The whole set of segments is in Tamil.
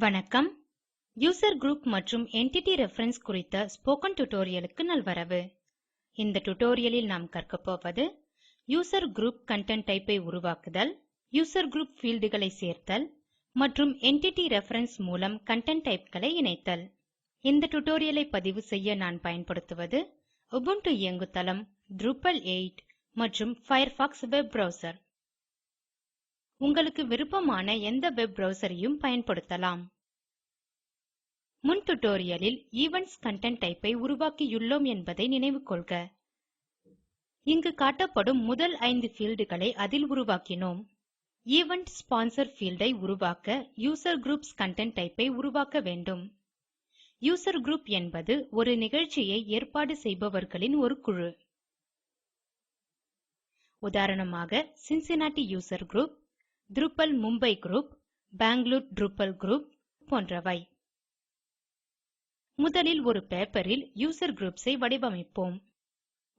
வணக்கம். யூசர் குரூப் மற்றும் என்டிட்டி ரெஃபரன்ஸ் குறித்த ஸ்போக்கன் டியூட்டோரியலுக்கு நல்வரவு. இந்த டியூட்டோரியலில் நாம் கற்கப்போவது யூசர் குரூப் கண்டென்ட் டைப்பை உருவாக்குதல், யூசர் குரூப் ஃபீல்டுகளை சேர்த்தல் மற்றும் என்டிட்டி ரெஃபரன்ஸ் மூலம் கண்டென்ட் டைப்களை இணைத்தல். இந்த டியூட்டோரியலை பதிவு செய்ய நான் பயன்படுத்துவது உபுண்டு இயங்குதளம், Drupal 8 மற்றும் ஃபயர்பாக்ஸ் வெப் பிரவுசர். உங்களுக்கு விருப்பமான எந்த வெப் பிரவுசரையும் பயன்படுத்தலாம். முன் டியூட்டோரியலில் ஈவென்ட்ஸ் கண்டென்ட் டைப்பை உருவாக்கியுள்ளோம் என்பதை நினைவு கொள்க. இங்கு காட்டப்படும் முதல் 5 ஃபீல்டுகளை அதில் உருவாக்கினோம். ஈவென்ட் ஸ்பான்சர் ஃபீல்டை உருவாக்க யூசர் குரூப்ஸ் கண்டென்ட் டைப்பை உருவாக்க வேண்டும். யூசர் குரூப் என்பது ஒரு நிகழ்ச்சியை ஏற்பாடு செய்பவர்களின் ஒரு குழு. உதாரணமாக Cincinnati user group, Drupal Mumbai group, Bangalore Drupal group போன்றவை. முதலில் ஒரு பேப்பரில் யூசர் குரூப்ஸ் ஐ வடிவமைப்போம்.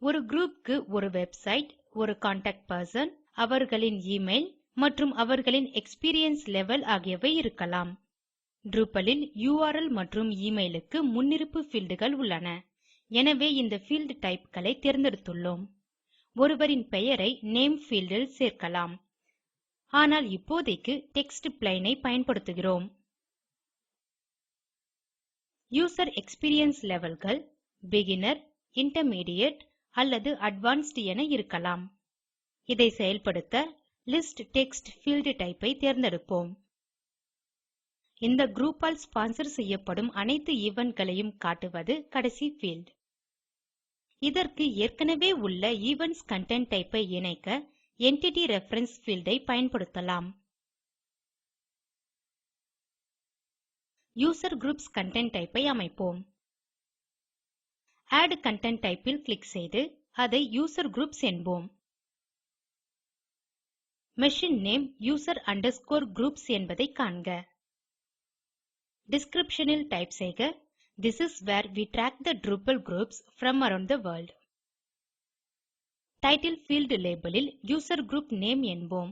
ஒரு குரூப்க்கு ஒரு வெப்சைட், ஒரு கான்டாக்ட் பெர்சன், அவர்களின் இமெயில் மற்றும் அவர்களின் எக்ஸ்பீரியன்ஸ் லெவல் ஆகியவை இருக்கலாம். Drupalல் URL மற்றும் இமெயிலுக்கு முன்னிருப்பு ஃபீல்டுகள் உள்ளன. எனவே இந்த ஃபீல்ட் டைப்களை தேர்ந்தெடுத்துள்ளோம். ஒருவரின் பெயரை நேம் ஃபீல்டில் சேர்க்கலாம். ஆனால் இப்போதைக்கு டெக்ஸ்ட் பிளெயின் ஐ பயன்படுத்துகிறோம். யூசர் எக்ஸ்பீரியன்ஸ் லெவல்கள் பிகினர், இன்டர்மீடியேட் அல்லது அட்வான்ஸ்ட் என இருக்கலாம். இதை செயல்படுத்த லிஸ்ட் டெக்ஸ்ட் ஃபீல்ட் டைப்பை தேர்ந்தெடுப்போம். இந்த குரூப்பால் ஸ்பான்சர் செய்யப்படும் அனைத்து ஈவென்ட்களையும் காட்டுவது கடைசி ஃபீல்ட். இதற்கு ஏற்கனவே உள்ள ஈவென்ட்ஸ் கண்டென்ட் டைப்பை இணைக்க என்டிட்டி ரெஃபரன்ஸ் ஃபீல்டை பயன்படுத்தலாம். யூசர் குரூப்ஸ் கண்டென்ட் டைப்பை அமைப்போம். ஆட் கண்டென்ட் டைப்பில் கிளிக் செய்து அதை யூசர் குரூப்ஸ் என்போம். Machine name user underscore groups என்பதை காண்க. டிஸ்கிரிப்ஷனில் டைப் செய்க, This is where we track the Drupal groups from around the world. Title field லேபலில் யூசர் குரூப் நேம் என்போம்.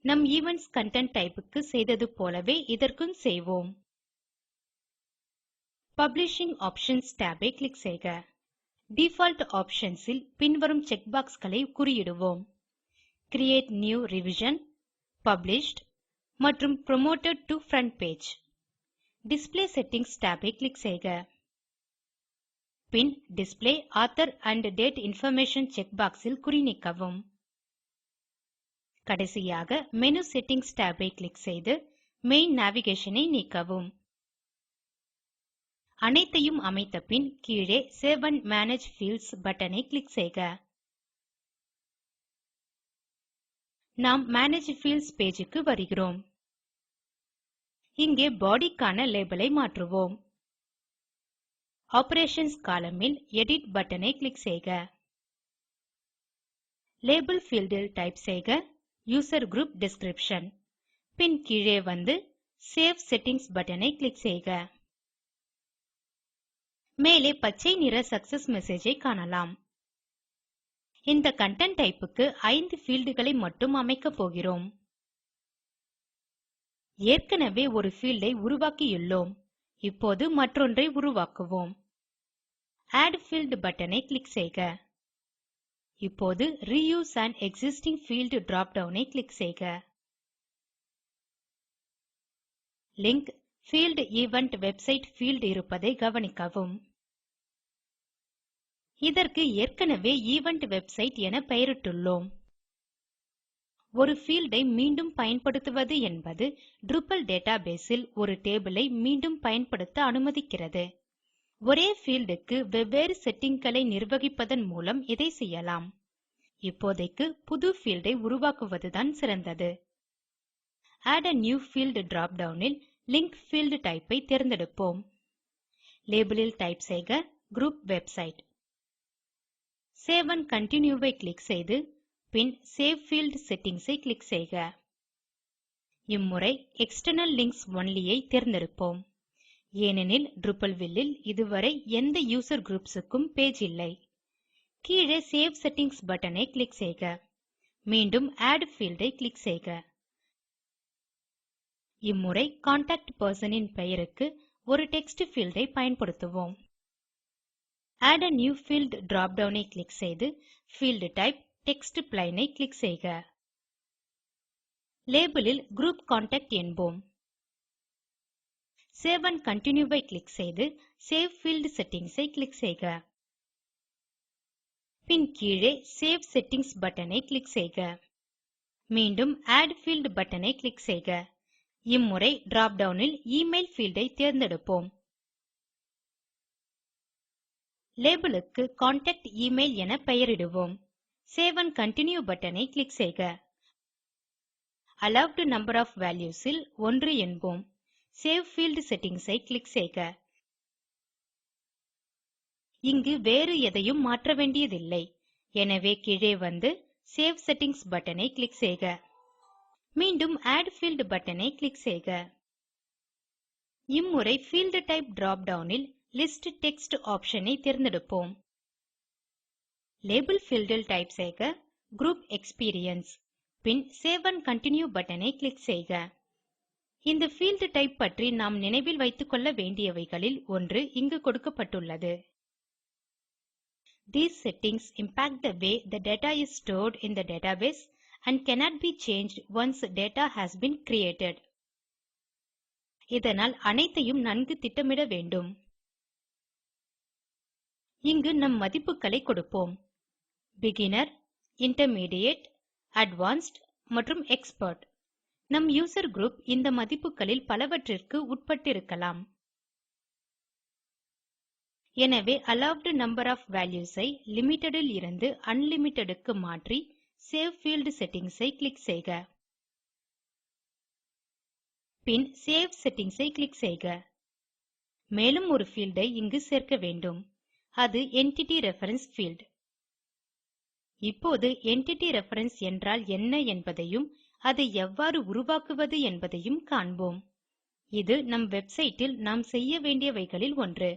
நம் ஈவென்ட்ஸ் கண்டென்ட் டைப்புக்கு செய்தது போலவே இதற்கும் செய்வோம். பப்ளிஷிங் ஆப்ஷன்ஸ் tab ஐ கிளிக் செய்க. டிஃபால்ட் ஆப்ஷன்ஸ் இல் பின்வரும் செக்பாக்ஸ்களை குறியிடுவோம். கிரியேட் நியூ ரிவிஷன், பப்ளிஷ்ட் மற்றும் promoted to front page. Display settings tab ஐ கிளிக் செய்க. பின் display author and date information checkbox இல் குறிநீக்கவும். கடைசியாக மெனு செட்டிங்ஸ் tab ஐ கிளிக் செய்து மெயின் நேவிகேஷன் ஐ நீக்கவும். அனைத்தையும் அமைத்த பின் கீழே save and manage fields button ஐ கிளிக் செய்க. நாம் மேனேஜ் ஃபீல்ட்ஸ் பேஜ் க்கு வருகிறோம். இங்கே பாடி க்கான லேபல் ஐ மாற்றுவோம். ஆப்பரேஷன்ஸ் கோலம்ன் இல் எடிட் பட்டன் ஐ கிளிக் செய்க. லேபல் ஃபீல்ட் இல் டைப் செய்க யூசர் குரூப் டிஸ்கிரிப்ஷன். பின் கீழே வந்து சேவ் செட்டிங்ஸ் பட்டன் ஐ கிளிக் செய்க. மேலே பச்சை நிற சக்செஸ் மெசேஜ் ஐ காணலாம். இந்த கண்டென்ட் டைப் க்கு 5 ஃபீல்டுகளை மட்டும் அமைக்க போகிறோம். ஏற்கனவே ஒரு ஃபீல்ட் ஐ உருவாக்கியுள்ளோம். இப்போது மற்றொன்றை உருவாக்குவோம். ஆட் ஃபீல்ட் பட்டன் ஐ கிளிக் செய்க. இப்போது reuse an existing field drop down ஐ கிளிக் செய்க. Link field event website field இருப்பதை கவனிக்கவும். இதற்கு ஏற்கனவே ஈவென்ட் வெப்சைட் என பெயரிட்டுள்ளோம். ஒரு ஃபீல்ட் ஐ மீண்டும் பயன்படுத்துவது என்பது Drupal டேட்டாபேஸ் இல் ஒரு டேபிள் ஐ மீண்டும் பயன்படுத்த அனுமதிக்கிறது. ஒரே ஃபீல்ட் க்கு வெவ்வேறு செட்டிங்களை நிர்வகிப்பதன் மூலம் இதை செய்யலாம். இப்போதைக்கு புது ஃபீல்ட் ஐ உருவாக்குவதுதான் சிறந்தது. Add a new field drop down will link field type ஐ தேர்ந்தெடுப்போம். லேபல் இல் டைப் செய்க group website. Save and continue ஐ கிளிக் செய்து பின் சேவ் ஃபீல்ட் செட்டிங்ஸ் ஐ கிளிக் செய்க. இம்முறை எக்ஸ்டர்னல் லிங்க்ஸ் ஒன்லி ஐ தேர்ந்தெடுப்போம். ஏனெனில் Drupalville இல் இதுவரை எந்த யூசர் குரூப்ஸ் க்கும் பேஜ் இல்லை. கீழே சேவ் செட்டிங்ஸ் பட்டன் ஐ கிளிக் செய்க. மீண்டும் ஆட் ஃபீல்ட் ஐ கிளிக் செய்க. இம்முறை கான்டாக்ட் பெர்சன் இன் பெயருக்கு ஒரு டெக்ஸ்ட் ஃபீல்ட் ஐ பயன்படுத்துவோம். Add a new field drop down ஐ கிளிக் செய்து ஃபீல்ட் டைப் டெக்ஸ்ட் பிளெயின் ஐ கிளிக் செய்க. லேபல் இல் குரூப் கான்டாக்ட் என்போம். சேவ் அண்ட் கன்டின்யூ ஐ கிளிக் செய்து சேவ் ஃபீல்ட் செட்டிங்ஸ் ஐ கிளிக் செய்க. பின் கீழே சேவ் செட்டிங்ஸ் பட்டன் ஐ கிளிக் செய்க. மீண்டும் ஆட் ஃபீல்ட் பட்டன் ஐ கிளிக் செய்க. இம்முறை drop down இல் எமெயில் ஃபீல்ட் ஐ தேர்ந்தெடுப்போம். லேபல் க்கு கான்டாக்ட் எமெயில் என பெயரிடுவோம். சேவ் அண்ட் கன்டின்யூ பட்டன் ஐ கிளிக் செய்க. அலோவெட் நம்பர் ஒஃப் வால்யூஸ் இல் 1 என்போம். சேவ் ஃபீல்ட் செட்டிங்ஸ் ஐ கிளிக் செய்க. இங்கு வேறு எதையும் மாற்ற வேண்டியதில்லை. எனவே கீழே வந்து சேவ் செட்டிங்ஸ் பட்டன் ஐ கிளிக் செய்க. மீண்டும் ஆட் ஃபீல்ட் பட்டன் ஐ கிளிக் செய்க. இம்முறை ஃபீல்ட் டைப் drop down இல் லிஸ்ட் டெக்ஸ்ட் ஆப்ஷன் ஐ தேர்ந்தெடுப்போம். லேபல் ஃபீல்ட் இல் டைப் செய்க குரூப் எக்ஸ்பீரியன்ஸ். பின் சேவ் அண்ட் கன்டின்யூ பட்டன் ஐ கிளிக் செய்க. இந்த ஃபீல்ட் டைப் பற்றி நாம் நினைவில் வைத்துக்கொள்ள வேண்டியவைகளில் ஒன்று இங்கு கொடுக்கப்பட்டுள்ளது. These settings impact the way the data is stored in the database and cannot be changed once data has been created. இதனால் அனைத்தையும் நன்கு திட்டமிட வேண்டும். இங்கு நம் மதிப்புகளை கொடுப்போம். Beginner, Intermediate, Advanced மற்றும் Expert. நம் யூசர் குரூப் இந்த மதிப்புகளில் பலவற்றிற்கு உட்பட்டிருக்கலாம். எனவே allowed number of values I limited இல் இருந்து unlimited க்கு மாற்றி சேவ் ஃபீல்ட் செட்டிங்ஸ் ஐ கிளிக் செய்க. பின் சேவ் செட்டிங்ஸ் ஐ கிளிக் செய்க. மேலும் ஒரு ஃபீல்ட் ஐ இங்கு சேர்க்க வேண்டும். அது என்டிட்டி ரெஃபரன்ஸ் ஃபீல்ட். இப்போது என்டிட்டி ரெஃபரன்ஸ் என்றால் என்ன என்பதையும் அதை எவ்வாறு உருவாக்குவது என்பதையும் காண்போம். இது நம் வெப்சைட் இல் நாம் செய்ய வேண்டியவைகளில் ஒன்று.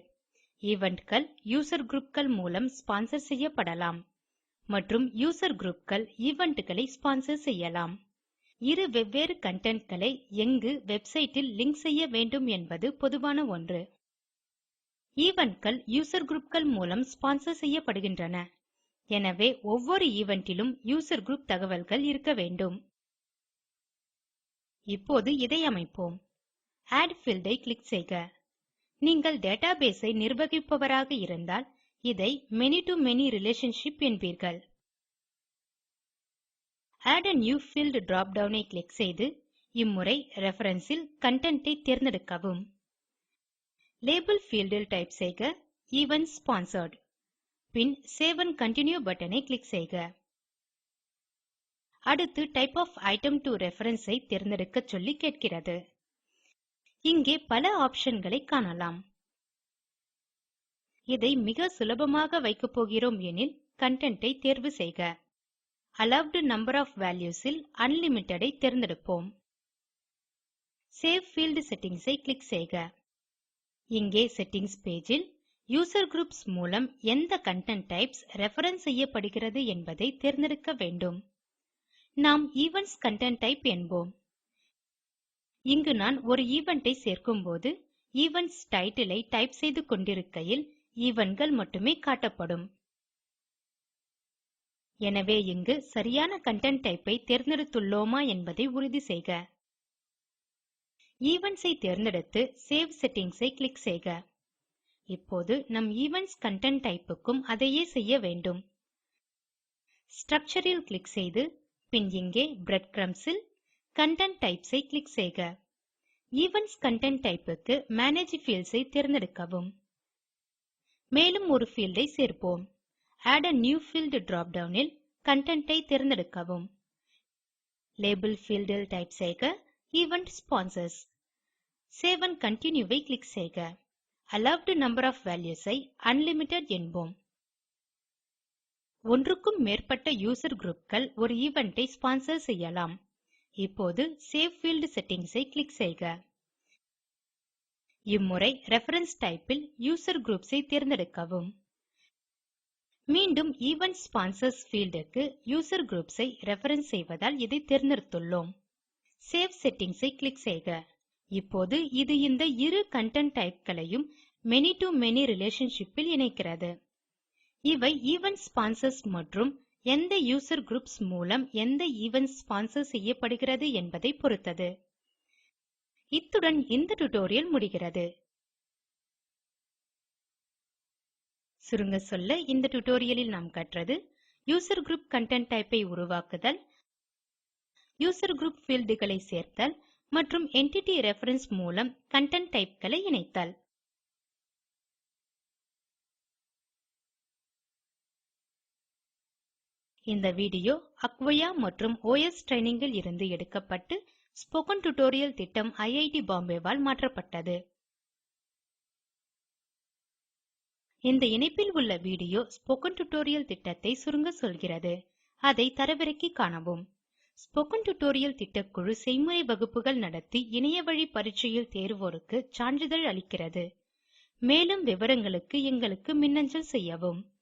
ஈவென்ட்கள் யூசர் குரூப்கள் மூலம் ஸ்பான்சர் செய்யப்படலாம் மற்றும் யூசர் குரூப்கள் ஈவென்ட்களை ஸ்பான்சர் செய்யலாம். இரு வெவ்வேறு கன்டென்ட்களை எங்கு வெப்சைட் இல் லிங்க் செய்ய வேண்டும் என்பது பொதுவான ஒன்று. ஈவென்ட்கள் யூசர் குரூப்கள் மூலம் ஸ்பான்சர் செய்யப்படுகின்றன. எனவே ஒவ்வொரு ஈவென்ட்டிலும் யூசர் குரூப் தகவல்கள் இருக்க வேண்டும். இப்போது இதை அமைப்போம். ஆட் ஃபீல்ட் ஐ கிளிக் செய்க. நீங்கள் டேட்டாபேஸ் ஐ நிர்வகிப்பவராக இருந்தால் இதை many to many ரிலேஷன்ஷிப் என்பீர்கள். Add a new field drop down ஐ கிளிக் செய்து இம்முறை ரெஃபரன்ஸ் இல் கன்டென்ட் ஐ தேர்ந்தெடுக்கவும். லேபல் ஃபீல்ட் இல் டைப் செய்க ஈவென்ட் ஸ்பான்சர்ட். பின் சேவ் அண்ட் கன்டின்யூ பட்டன் ஐ கிளிக் செய்க. அடுத்து type of item to reference ஐ தேர்ந்தெடுக்க சொல்லி கேட்கிறது. இங்கே பல ஆப்ஷன்களை காணலாம். இதை மிக சுலபமாக வைக்கப் போகிறோம் எனில் கன்டென்ட் ஐ தேர்வு செய்க. allowed number of values will unlimited ஐ தேர்ந்தெடுப்போம். சேவ் ஃபீல்ட் செட்டிங்ஸ் ஐ கிளிக் செய்க. இங்கே செட்டிங்ஸ் பேஜ் இல் யூசர் குரூப்ஸ் மூலம் எந்த கன்டென்ட் டைப்ஸ் ரெஃபரன்ஸ் செய்யப்படுகிறது என்பதை தேர்ந்தெடுக்க வேண்டும். நாம் ஈவென்ட்ஸ் கன்டென்ட் டைப் என்போம். இங்கு நான் ஒரு ஈவென்ட் ஐ சேர்க்கும்போது ஈவென்ட்ஸ் டைட்டில் ஐ டைப் செய்து கொண்டிருக்கையில் ஈவென்ட்கள் மட்டுமே காட்டப்படும். எனவே இங்கு சரியான கன்டென்ட் டைப் ஐ தேர்ந்தெடுத்துள்ளோமா என்பதை உறுதி செய்க. ஈவென்ட்ஸ் ஐ தேர்ந்தெடுத்து சேவ் செட்டிங்ஸ் ஐ கிளிக் செய்க. இப்போது நம் ஈவென்ட்ஸ் கன்டென்ட் டைப் க்கும் அதையே செய்ய வேண்டும். ஸ்ட்ரக்சர் இல் கிளிக் செய்து பின் இங்கே பிரெட்கிரம்ப்ஸ் இல் கன்டென்ட் டைப்ஸ் ஐ கிளிக் செய்க. ஈவென்ட்ஸ் கன்டென்ட் டைப் க்கு மேனேஜ் ஃபீல்ட்ஸ் ஐ தேர்ந்தெடுக்கவும். மேலும் ஒரு ஃபீல்ட் ஐ சேர்ப்போம். Add a new field drop down இல் கன்டென்ட் ஐ தேர்ந்தெடுக்கவும். லேபல் ஃபீல்ட் இல் டைப் செய்க event sponsors. Save and continue ஐ கிளிக் செய்க. allowed number of values ஐ unlimited என்போம். ஒன்றுக்கும் மேற்பட்ட யூசர் குரூப்கள் ஒரு ஈவென்ட் ஐ ஸ்பான்சர் செய்யலாம். இப்போது சேவ் ஃபீல்ட் செட்டிங்ஸ் ஐ கிளிக் செய்க. இம்முறை ரெஃபரன்ஸ் டைப் இல் யூசர் குரூப்ஸ் ஐ தேர்ந்தெடுக்கவும். மீண்டும் ஈவென்ட் ஸ்பான்சர்ஸ் ஃபீல்ட் க்கு யூசர் குரூப்ஸ் ஐ ரெஃபரன்ஸ் செய்வதால் இதை தேர்ந்தெடுத்துள்ளோம். சேவ் செட்டிங்ஸ் ஐ கிளிக் செய்க. இப்போது இது இந்த இரு கண்டென்ட் டைப்களையும் many to many ரிலேஷன்ஷிப்பில் இணைக்கிறது. இவை ஈவென்ட் ஸ்பான்சர்ஸ் மற்றும் எந்த யூசர் குரூப்ஸ் மூலம் எந்த ஈவென்ட் ஸ்பான்சர் செய்யப்படுகிறது என்பதை பொறுத்தது. இத்துடன் இந்த டியூட்டோரியல் முடிகிறது. சுருங்க சொல்ல இந்த டியூட்டோரியலில் நாம் கற்றது யூசர் குரூப் கண்டென்ட் டைப்பை உருவாக்குதல், யூசர் குரூப் fieldகளை சேர்த்தல் மற்றும் என்டிட்டி ரெஃபரன்ஸ் மூலம் கண்டென்ட் டைப்களை இணைத்தல். இந்த வீடியோ அக்வயா மற்றும் OS ட்ரெய்னிங்கில் இருந்து எடுக்கப்பட்டு ஸ்போக்கன் டியூட்டோரியல் திட்டம் ஐஐடி பாம்பேவால் மாற்றப்பட்டது. இந்த இணைப்பில் உள்ள வீடியோ ஸ்போக்கன் டியூட்டோரியல் திட்டத்தை சுருங்க சொல்கிறது. அதை தரவிறக்கி காணவும். ஸ்போக்கன் டியூட்டோரியல் திட்டக்குழு செய்முறை வகுப்புகள் நடத்தி இணையவழி பரீட்சையில் தேர்வோருக்கு சான்றிதழ் அளிக்கிறது. மேலும் விவரங்களுக்கு எங்களுக்கு மின்னஞ்சல் செய்யவும்.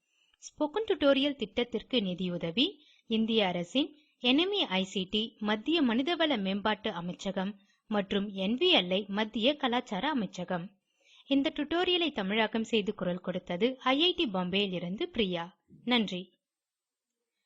ஸ்போக்கன் டியூட்டோரியல் திட்டத்திற்கு நிதியுதவி இந்திய அரசின் NMEICT மத்திய மனிதவள மேம்பாட்டு அமைச்சகம் மற்றும் NVLI மத்திய கலாச்சார அமைச்சகம். இந்த டியூட்டோரியலை தமிழாக்கம் செய்து குரல் கொடுத்தது ஐஐடி பாம்பேயிலிருந்து பிரியா. நன்றி.